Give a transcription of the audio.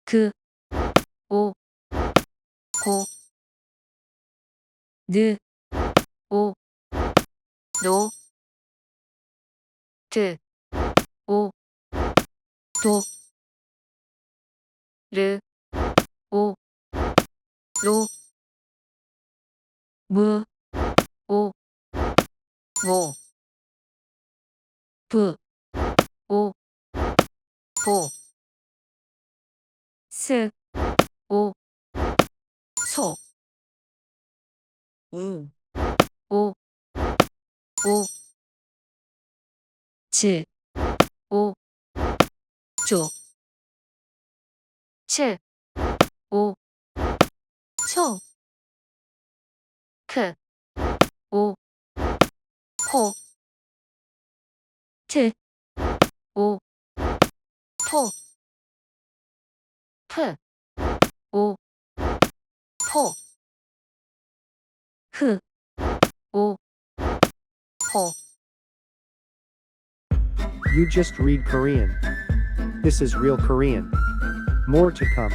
그, 오, 고, 느, 오, 노, 트, 오, 도, 르, 오, 로, 무, 오, 모, 부, 오, 보, 스, 오, 소, 오, 오, 즈, 오, 조, 칠, 오, 초, 크, 오, 코, 트, 오, 포, 프, 오, 포, 흐, 오, 호. You just read Korean. This is Real Korean. More to come.